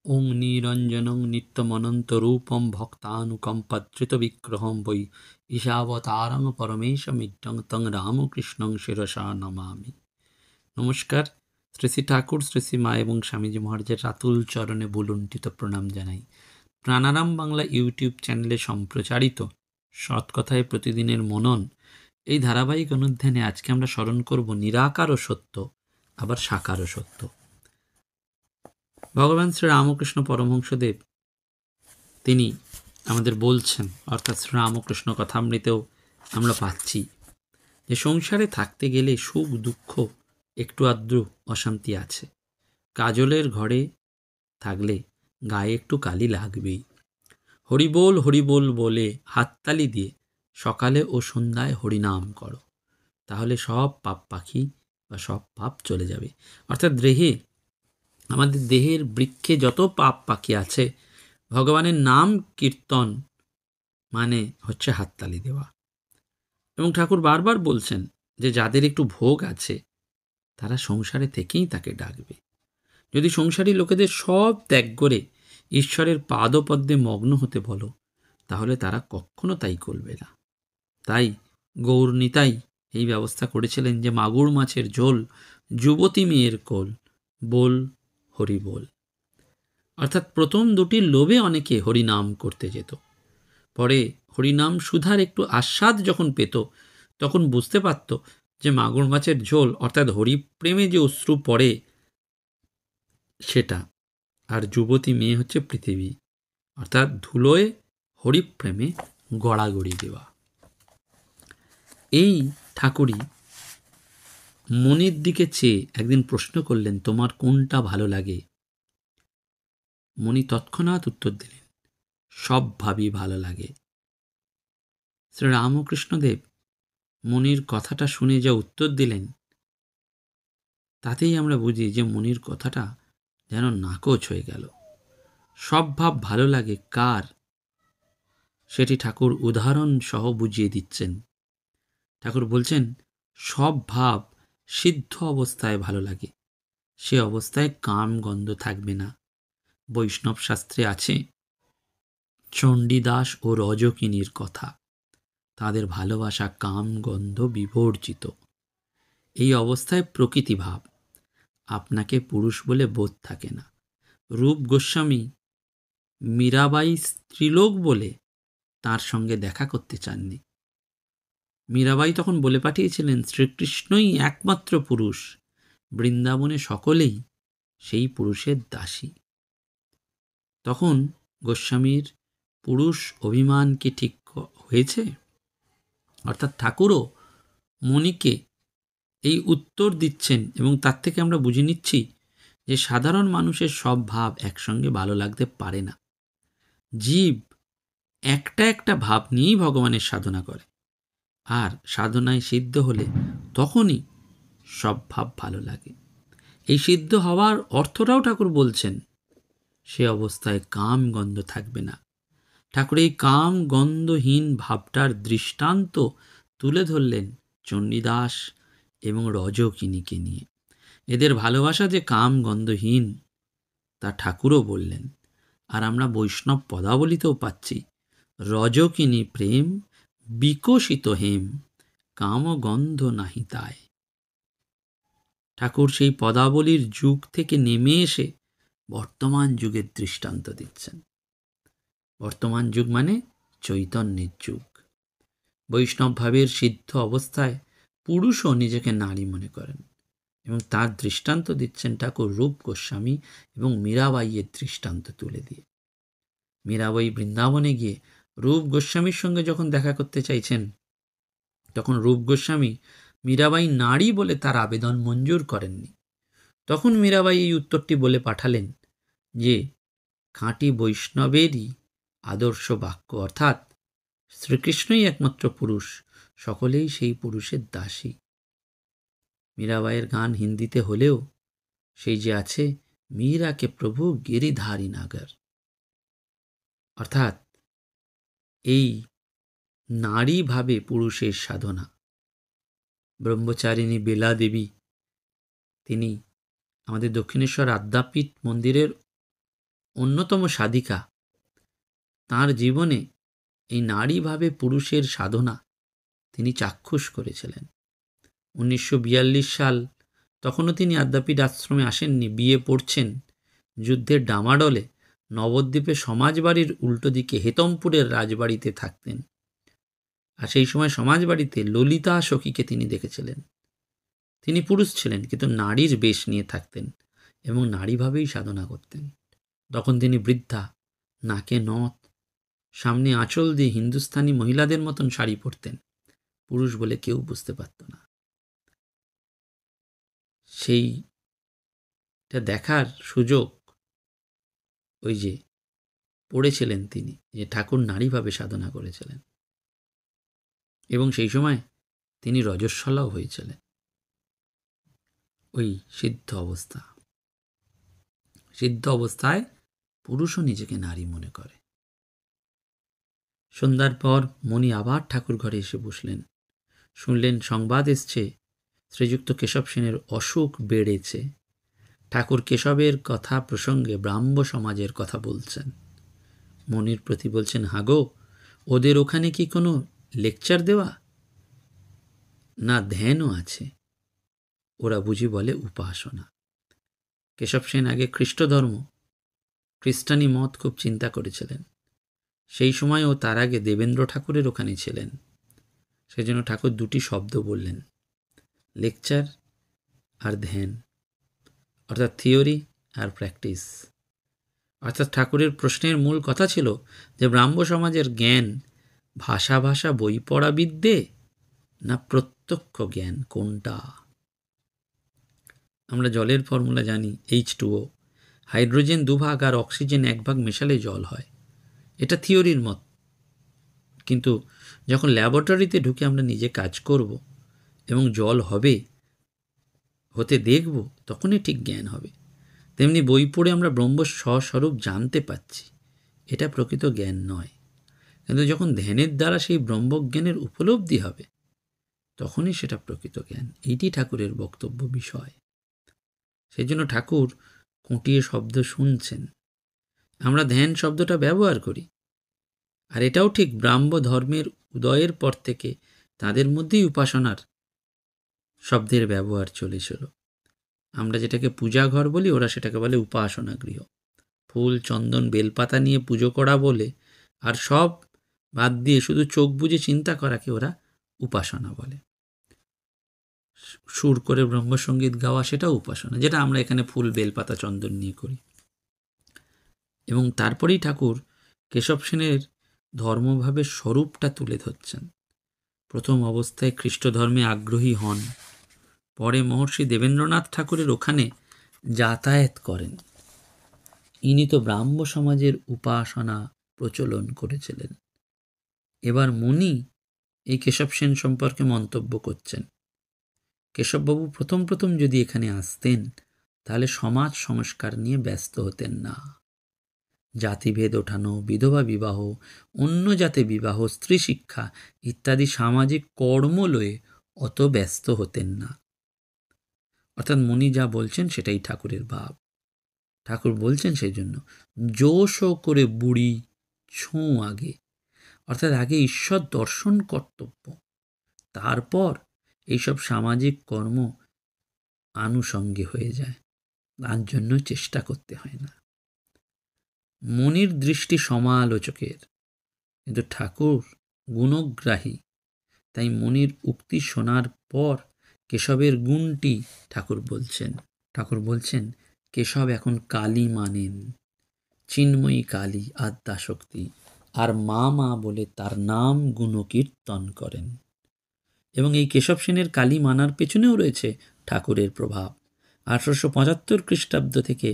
ওং নিরঞ্জনং নিত্যমনন্তরূপম ভক্তানুকম্পাত্রিতবিগ্রহং বৈ ঈশাবতারং পরমেশমিড্ডং তং রামকৃষ্ণং শিরসা নমামি। নমস্কার। শ্রী শ্রী ঠাকুর, শ্রী শ্রী মা এবং স্বামীজি মহারাজের রাতুল চরণে বুলুণ্ঠিত প্রণাম জানাই। প্রাণারাম বাংলা ইউটিউব চ্যানেলে সম্প্রচারিত সৎকথায় প্রতিদিনের মনন এই ধারাবাহিক অনুধ্যানে আজকে আমরা স্মরণ করব নিরাকারও সত্য, আবার সাকারও সত্য। ভগবান শ্রী রামকৃষ্ণ পরমহংসদেব তিনি আমাদের বলছেন, অর্থাৎ শ্রী রামকৃষ্ণ কথামৃতেও আমরা পাচ্ছি যে সংসারে থাকতে গেলে সুখ দুঃখ একটু আদ্রু অশান্তি আছে। কাজলের ঘরে থাকলে গায়ে একটু কালি লাগবেই। হরিবোল হরিবোল বলে হাততালি দিয়ে সকালে ও সন্ধ্যায় হরিনাম করো, তাহলে সব পাপ পাখি বা সব পাপ চলে যাবে। অর্থাৎ আমাদের দেহের বৃক্ষে যত পাপ পাখি আছে, ভগবানের নাম কীর্তন মানে হচ্ছে হাততালি দেওয়া। এবং ঠাকুর বারবার বলছেন যে যাদের একটু ভোগ আছে তারা সংসারে থেকেই তাকে ডাকবে। যদি সংসারী লোকেদের সব ত্যাগ করে ঈশ্বরের পাদপদ্মে মগ্ন হতে বলো, তাহলে তারা কখনো তাই করবে না। তাই গৌরনীতাই এই ব্যবস্থা করেছিলেন যে মাগুর মাছের ঝোল, যুবতী মেয়ের কোল, বল হরি বল। অর্থাৎ প্রথম দুটির লোভে অনেকে হরিনাম করতে যেত, পরে হরিনাম সুধার একটু আস্বাদ যখন পেত তখন বুঝতে পারত যে মাগুর মাছের ঝোল অর্থাৎ হরিপ্রেমে যে অশ্রু পড়ে সেটা, আর যুবতী মেয়ে হচ্ছে পৃথিবী, অর্থাৎ ধুলোয় হরিপ্রেমে গড়াগড়ি দেওয়া। এই ঠাকুরই মনির দিকে চেয়ে একদিন প্রশ্ন করলেন, তোমার কোনটা ভালো লাগে? মনি তৎক্ষণাৎ উত্তর দিলেন, সব ভাবই ভালো লাগে। শ্রী রামকৃষ্ণদেব মনির কথাটা শুনে যা উত্তর দিলেন, তাতেই আমরা বুঝি যে মনির কথাটা যেন নাকচ হয়ে গেল। সব ভাব ভালো লাগে কার, সেটি ঠাকুর উদাহরণ সহ বুঝিয়ে দিচ্ছেন। ঠাকুর বলছেন, সব ভাব সিদ্ধ অবস্থায় ভালো লাগে, সে অবস্থায় কাম গন্ধ থাকবে না। বৈষ্ণব শাস্ত্রে আছে চণ্ডীদাস ও রজকিনীর কথা, তাদের ভালোবাসা কাম গন্ধ বিবর্জিত। এই অবস্থায় প্রকৃতি ভাব, আপনাকে পুরুষ বলে বোধ থাকে না। রূপ গোস্বামী মীরাবাই স্ত্রীলোক বলে তার সঙ্গে দেখা করতে চাননি। মীরাবাই তখন বলে পাঠিয়েছিলেন, শ্রীকৃষ্ণই একমাত্র পুরুষ, বৃন্দাবনে সকলেই সেই পুরুষের দাসী। তখন গোস্বামীর পুরুষ অভিমান কি ঠিক হয়েছে? অর্থাৎ ঠাকুরও মনিকে এই উত্তর দিচ্ছেন এবং তার থেকে আমরা বুঝে নিচ্ছি যে সাধারণ মানুষের সব ভাব একসঙ্গে ভালো লাগতে পারে না। জীব একটা একটা ভাব নিয়েই ভগবানের সাধনা করে, আর সাধনায় সিদ্ধ হলে তখনই সব ভাব ভালো লাগে। এই সিদ্ধ হওয়ার অর্থটাও ঠাকুর বলছেন, সে অবস্থায় কাম গন্ধ থাকবে না। ঠাকুর এই কাম গন্ধহীন ভাবটার দৃষ্টান্ত তুলে ধরলেন চণ্ডীদাস এবং রজকিনীকে নিয়ে। এদের ভালোবাসা যে কাম গন্ধহীন তা ঠাকুরও বললেন। আর আমরা বৈষ্ণব পদাবলিতেও পাচ্ছি, রজকিনী প্রেম বিকশিত হেম, কাম গন্ধ নাহি তাই। ঠাকুর সেই পদাবলীর যুগ থেকে নেমে এসে বর্তমান যুগের দৃষ্টান্ত দিচ্ছেন। বর্তমান যুগ মানে চৈতন্যের যুগ। বৈষ্ণব ভাবের সিদ্ধ অবস্থায় পুরুষও নিজেকে নারী মনে করেন এবং তার দৃষ্টান্ত দিচ্ছেন ঠাকুর রূপ গোস্বামী এবং মীরাবাইয়ের দৃষ্টান্ত তুলে দিয়ে। মীরাবাই বৃন্দাবনে গিয়ে রূপ গোস্বামীর সঙ্গে যখন দেখা করতে চাইছেন, তখন রূপ গোস্বামী মীরাবাই নারী বলে তার আবেদন মঞ্জুর করেননি। তখন মীরাবাই এই উত্তরটি বলে পাঠালেন যে খাঁটি বৈষ্ণবেরই আদর্শ বাক্য, অর্থাৎ শ্রীকৃষ্ণই একমাত্র পুরুষ, সকলেই সেই পুরুষের দাসী। মীরাবাইয়ের গান হিন্দিতে হলেও সেই যে আছে, মীরাকে প্রভু গিরিধারী নাগর, অর্থাৎ এই নারী ভাবে পুরুষের সাধনা। ব্রহ্মচারিণী বেলা দেবী, তিনি আমাদের দক্ষিণেশ্বর আদ্যাপীঠ মন্দিরের অন্যতম সাধিকা। তাঁর জীবনে এই নারীভাবে পুরুষের সাধনা তিনি চাক্ষুষ করেছিলেন। 1942 সাল, তখনও তিনি আদ্যাপীঠ আশ্রমে আসেননি, বিয়ে পড়ছেন। যুদ্ধের ডামাডোলে নবদ্বীপে সমাজবাড়ির উল্টো দিকে হেতমপুরের রাজবাড়িতে থাকতেন। আর সেই সময় সমাজবাড়িতে ললিতা সখীকে তিনি দেখেছিলেন। তিনি পুরুষ ছিলেন, কিন্তু নারীর বেশ নিয়ে থাকতেন এবং নারীভাবেই সাধনা করতেন। তখন তিনি বৃদ্ধা, নাকে নথ, সামনে আঁচল দিয়ে হিন্দুস্তানি মহিলাদের মতন শাড়ি পরতেন। পুরুষ বলে কেউ বুঝতে পারত না। সেইটা দেখার সুযোগ ওই যে পড়েছিলেন তিনি, যে ঠাকুর নারীভাবে সাধনা করেছিলেন। এবং সেই সময় তিনি রজস্বলাও হয়েছিলেন। ওই সিদ্ধ অবস্থায় পুরুষও নিজেকে নারী মনে করে। সন্ধ্যার পর মণি আবার ঠাকুর ঘরে এসে বসলেন। শুনলেন সংবাদ এসছে, শ্রীযুক্ত কেশব সেনের অসুখ বেড়েছে। ঠাকুর কেশবের কথা প্রসঙ্গে ব্রাহ্ম সমাজের কথা বলছেন। মনির প্রতি বলছেন, হাগো, ওদের ওখানে কি কোনো লেকচার দেওয়া? না, ধ্যানও আছে। ওরা বুঝি বলে উপাসনা। কেশব সেন আগে খ্রিস্ট ধর্ম, খ্রিস্টানি মত খুব চিন্তা করেছিলেন। সেই সময় ও তার আগে দেবেন্দ্র ঠাকুরের ওখানে ছিলেন। সেজন্য ঠাকুর দুটি শব্দ বললেন, লেকচার আর ধ্যান, অর্থাৎ থিওরি আর প্র্যাকটিস। অর্থাৎ ঠাকুরের প্রশ্নের মূল কথা ছিল যে ব্রাহ্ম সমাজের জ্ঞান ভাষা বই পড়া বিদ্যে না প্রত্যক্ষ জ্ঞান, কোনটা? আমরা জলের ফর্মুলা জানি, H2O, হাইড্রোজেন 2 ভাগ আর অক্সিজেন 1 ভাগ মেশালে জল হয়। এটা থিওরির মত। কিন্তু যখন ল্যাবরেটরিতে ঢুকে আমরা নিজে কাজ করব এবং জল হতে দেখব, তখনই ঠিক জ্ঞান হবে। তেমনি বই পড়ে আমরা ব্রহ্ম স্বস্বরূপ জানতে পাচ্ছি, এটা প্রকৃত জ্ঞান নয়। কিন্তু যখন ধ্যানের দ্বারা সেই ব্রহ্মজ্ঞানের উপলব্ধি হবে, তখনই সেটা প্রকৃত জ্ঞান। এইটি ঠাকুরের বক্তব্য বিষয়। সেই জন্য ঠাকুর খুঁটিয়ে শব্দ শুনছেন। আমরা ধ্যান শব্দটা ব্যবহার করি, আর এটাও ঠিক, ব্রাহ্ম ধর্মের উদয়ের পর থেকে তাদের মধ্যেই উপাসনার শব্দের ব্যবহার চলেছিল। আমরা যেটাকে পূজা ঘর বলি, ওরা সেটাকে বলে উপাসনা গৃহ। ফুল, চন্দন, বেলপাতা নিয়ে পুজো করা বলে, আর সব বাদ দিয়ে শুধু চোখ বুজে চিন্তা করাকে ওরা উপাসনা বলে। সুর করে ব্রহ্মসঙ্গীত গাওয়া, সেটাও উপাসনা, যেটা আমরা এখানে ফুল, বেলপাতা, চন্দন নিয়ে করি। এবং তারপরেই ঠাকুর কেশব সেনের ধর্মভাবের স্বরূপটা তুলে ধরছেন। প্রথম অবস্থায় খ্রিস্ট ধর্মে আগ্রহী হন, পরে মহর্ষি দেবেন্দ্রনাথ ঠাকুরের ওখানে যাতায়াত করেন। ইনি তো ব্রাহ্ম সমাজের উপাসনা প্রচলন করেছিলেন। এবার মুনি এই কেশব সেন সম্পর্কে মন্তব্য করছেন। কেশববাবু প্রথম যদি এখানে আসতেন, তাহলে সমাজ সংস্কার নিয়ে ব্যস্ত হতেন না। জাতিভেদ ওঠানো, বিধবা বিবাহ, অন্য জাতে বিবাহ, স্ত্রী শিক্ষা ইত্যাদি সামাজিক কর্ম লয়ে অত ব্যস্ত হতেন না। অর্থাৎ মুনি যা বলছেন সেটাই ঠাকুরের ভাব। ঠাকুর বলছেন সেই জন্য, জোশ করে বুড়ি ছোঁ আগে, অর্থাৎ আগে ঈশ্বর দর্শন কর্তব্য, তারপর এইসব সামাজিক কর্ম আনুষঙ্গে হয়ে যায়, তার জন্য চেষ্টা করতে হয় না। মনির দৃষ্টি সমালোচকের, কিন্তু ঠাকুর গুণগ্রাহী। তাই মনির উক্তি শোনার পর কেশবের গুণটি ঠাকুর বলছেন কেশব এখন কালী মানেন, চিন্ময়ী কালী আদ্যাশক্তি, আর মা বলে তার নাম গুণকীর্তন করেন। এবং এই কেশব সেনের কালী মানার পেছনেও রয়েছে ঠাকুরের প্রভাব। 1875 খ্রিস্টাব্দ থেকে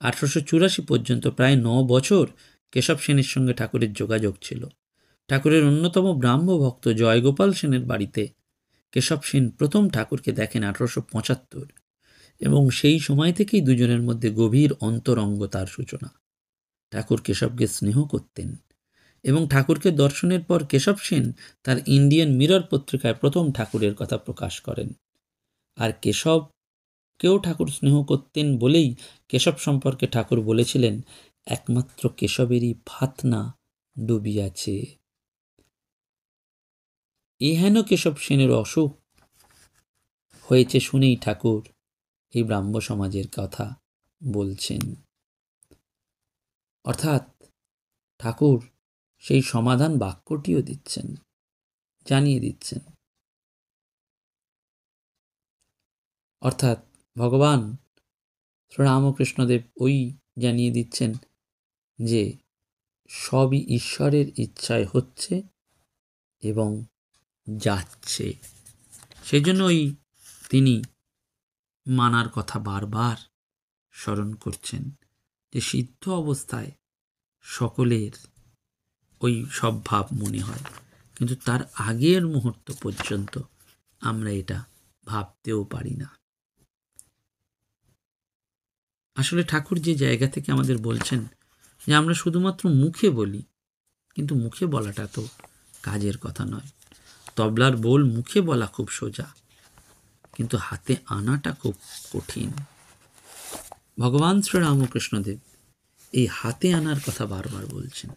1884 পর্যন্ত প্রায় 9 বছর কেশব সেনের সঙ্গে ঠাকুরের যোগাযোগ ছিল। ঠাকুরের অন্যতম ব্রাহ্ম ভক্ত জয়গোপাল সেনের বাড়িতে কেশব সেন প্রথম ঠাকুরকে দেখেন 1875, এবং সেই সময় থেকেই দুজনের মধ্যে গভীর অন্তরঙ্গতার সূচনা। ঠাকুর কেশবকে স্নেহ করতেন এবং ঠাকুরকে দর্শনের পর কেশব সেন তার ইন্ডিয়ান মিরর পত্রিকায় প্রথম ঠাকুরের কথা প্রকাশ করেন। আর কেশবকেও ঠাকুর স্নেহ করতেন বলেই কেশব সম্পর্কে ঠাকুর বলেছিলেন, একমাত্র কেশবেরই ফাতনা ডুবিয়াছে। এহেন কেশব সেনের অসুখ হয়েছে শুনেই ঠাকুর এই ব্রাহ্ম সমাজের কথা বলছেন। অর্থাৎ ঠাকুর সেই সমাধান বাক্যটিও দিচ্ছেন, জানিয়ে দিচ্ছেন। অর্থাৎ ভগবান শ্রীরামকৃষ্ণদেব ওই জানিয়ে দিচ্ছেন যে সবই ঈশ্বরের ইচ্ছায় হচ্ছে এবং যাচ্ছে। সেই জন্যই তিনি মানার কথা বারবার স্মরণ করছেন যে সিদ্ধ অবস্থায় সকলের ওই সব ভাব মনে হয়, কিন্তু তার আগের মুহূর্ত পর্যন্ত আমরা এটা ভাবতেও পারি না। আসলে ঠাকুর যে জায়গা থেকে আমাদের বলছেন যে আমরা শুধুমাত্র মুখে বলি, কিন্তু মুখে বলাটা তো কাজের কথা নয়। তবলার বোল মুখে বলা খুব সোজা, কিন্তু হাতে আনাটা খুব কঠিন। ভগবান শ্রীরামকৃষ্ণদেব এই হাতে আনার কথা বারবার বলছেন।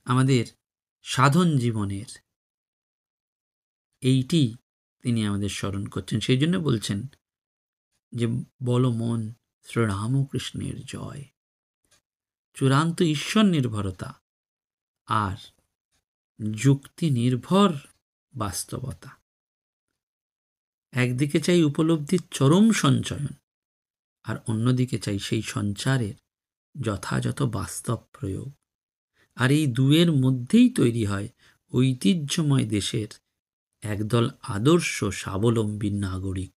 আমাদের সাধন জীবনের এইটি তিনি আমাদের স্মরণ করছেন। সেই জন্য বলছেন যে বলো মন শ্রীরামকৃষ্ণের জয়। চূড়ান্ত ঈশ্বর নির্ভরতা আর যুক্তি নির্ভর বাস্তবতা। একদিকে চাই উপলব্ধির চরম সঞ্চয়ন, আর অন্যদিকে চাই সেই সঞ্চারের যথাযথ বাস্তব প্রয়োগ। আর এই দুয়ের মধ্যেই তৈরি হয় ঐতিহ্যময় দেশের একদল আদর্শ স্বাবলম্বী নাগরিক।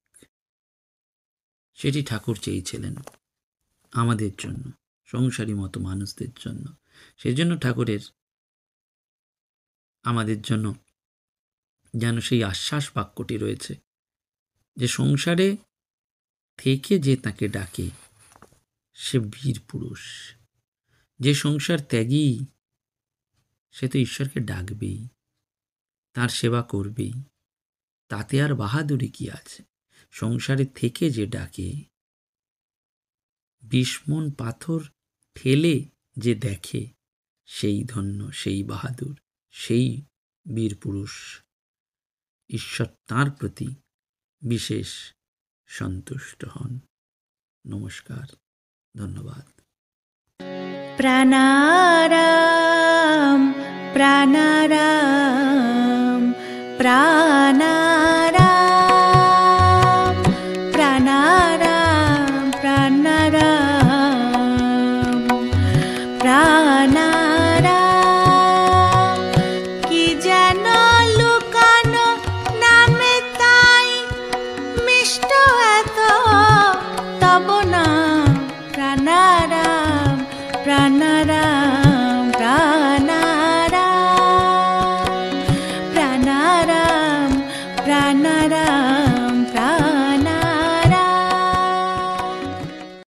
সেটি ঠাকুর চেয়েছিলেন আমাদের জন্য, সংসারী মতো মানুষদের জন্য। সেই জন্য ঠাকুরের আমাদের জন্য যেন সেই আশ্বাস বাক্যটি রয়েছে যে সংসারে থেকে যে তাকে ডাকে সে বীর পুরুষ। যে সংসার ত্যাগী সে তো ঈশ্বরকে ডাকবেই, তার সেবা করবেই, তাতে আর বাহাদুরি কি আছে। সংসারে থেকে যে ডাকে, 20 মণ পাথর ঠেলে যে দেখে, সেই ধন্য, সেই বাহাদুর, সেই বীর পুরুষ। ঈশ্বর তাঁর প্রতি বিশেষ সন্তুষ্ট হন। নমস্কার, ধন্যবাদ। প্রাণারাম প্রাণারাম প্রাণারাম প্রাণারাম প্রাণারাম প্রাণারাম। কি যেন লুকানো নামে তাই মিষ্ট এত তব নাম প্রাণারাম প্রাণারাম।